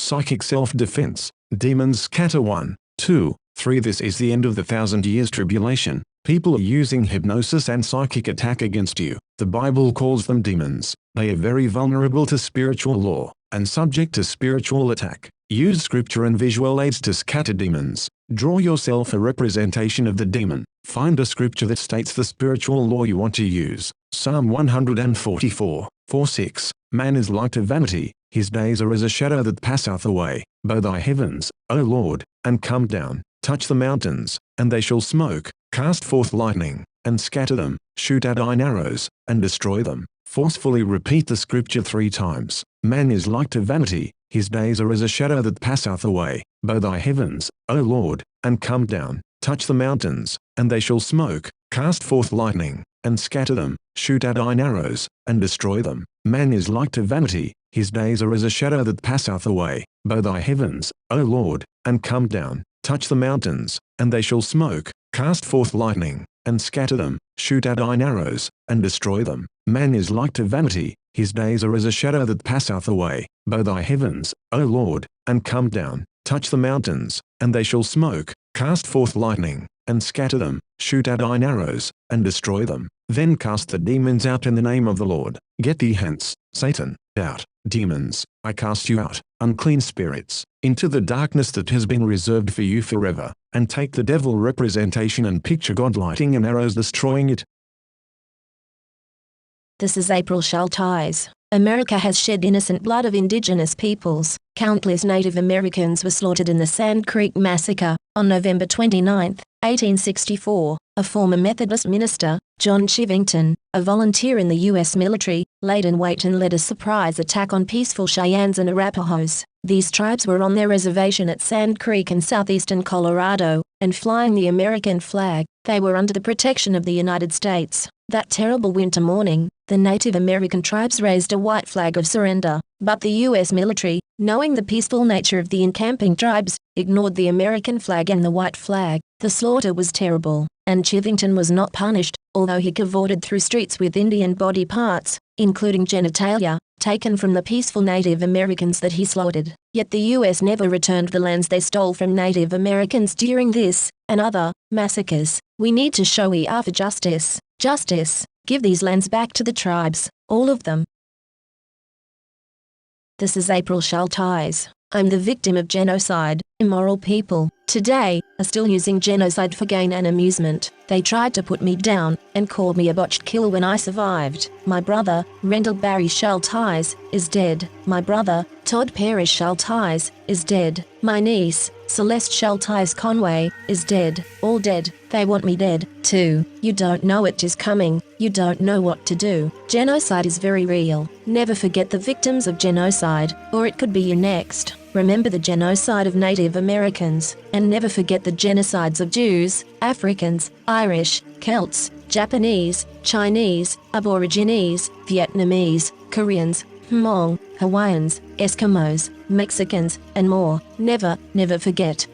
Psychic self-defense. Demons scatter. 1, 2, 3. This is the end of the 1,000 years tribulation. People are using hypnosis and psychic attack against you. The Bible calls them demons. They are very vulnerable to spiritual law, and subject to spiritual attack. Use scripture and visual aids to scatter demons. Draw yourself a representation of the demon. Find a scripture that states the spiritual law you want to use. Psalm 144, 4-6. Man is like to vanity, his days are as a shadow that passeth away. Bow thy heavens, O Lord, and come down. Touch the mountains, and they shall smoke. Cast forth lightning, and scatter them. Shoot out thine arrows, and destroy them. Forcefully repeat the scripture 3 times. Man is like to vanity, his days are as a shadow that passeth away. Bow thy heavens, O Lord, and come down. Touch the mountains, and they shall smoke. Cast forth lightning, and scatter them. Shoot out thine arrows, and destroy them. Man is like to vanity, his days are as a shadow that passeth away. Bow thy heavens, O Lord, and come down. Touch the mountains, and they shall smoke. Cast forth lightning, and scatter them. Shoot out thine arrows, and destroy them. Man is like to vanity, his days are as a shadow that passeth away. Bow thy heavens, O Lord, and come down. Touch the mountains, and they shall smoke. Cast forth lightning, and scatter them. Shoot out thine arrows, and destroy them. Then cast the demons out in the name of the Lord. Get thee hence, Satan, out. Demons, I cast you out, unclean spirits, into the darkness that has been reserved for you forever, and take the devil representation and picture God lighting and arrows destroying it. This is April Schulthies. America has shed innocent blood of indigenous peoples. Countless Native Americans were slaughtered in the Sand Creek Massacre. On November 29, 1864, a former Methodist minister, John Chivington, a volunteer in the U.S. military, laid in wait and led a surprise attack on peaceful Cheyennes and Arapahoes. These tribes were on their reservation at Sand Creek in southeastern Colorado, and flying the American flag. They were under the protection of the United States. That terrible winter morning, the Native American tribes raised a white flag of surrender, but the U.S. military, knowing the peaceful nature of the encamping tribes, ignored the American flag and the white flag. The slaughter was terrible, and Chivington was not punished, although he cavorted through streets with Indian body parts, including genitalia, taken from the peaceful Native Americans that he slaughtered. Yet the U.S. never returned the lands they stole from Native Americans during this, and other, massacres. We need to show we are for justice. Justice. Give these lands back to the tribes, all of them. This is April Schulthies. I'm the victim of genocide. Immoral people, today, are still using genocide for gain and amusement. They tried to put me down, and called me a botched killer when I survived. My brother, Rendell Barry Schulthies, is dead. My brother, Todd Parrish Schulthies, is dead. My niece, Celeste Schulthies Conway, is dead. All dead. They want me dead, too. You don't know it is coming. You don't know what to do. Genocide is very real. Never forget the victims of genocide, or it could be you next. Remember the genocide of Native Americans, and never forget the genocides of Jews, Africans, Irish, Celts, Japanese, Chinese, Aborigines, Vietnamese, Koreans, Hmong, Hawaiians, Eskimos, Mexicans, and more. Never, never forget.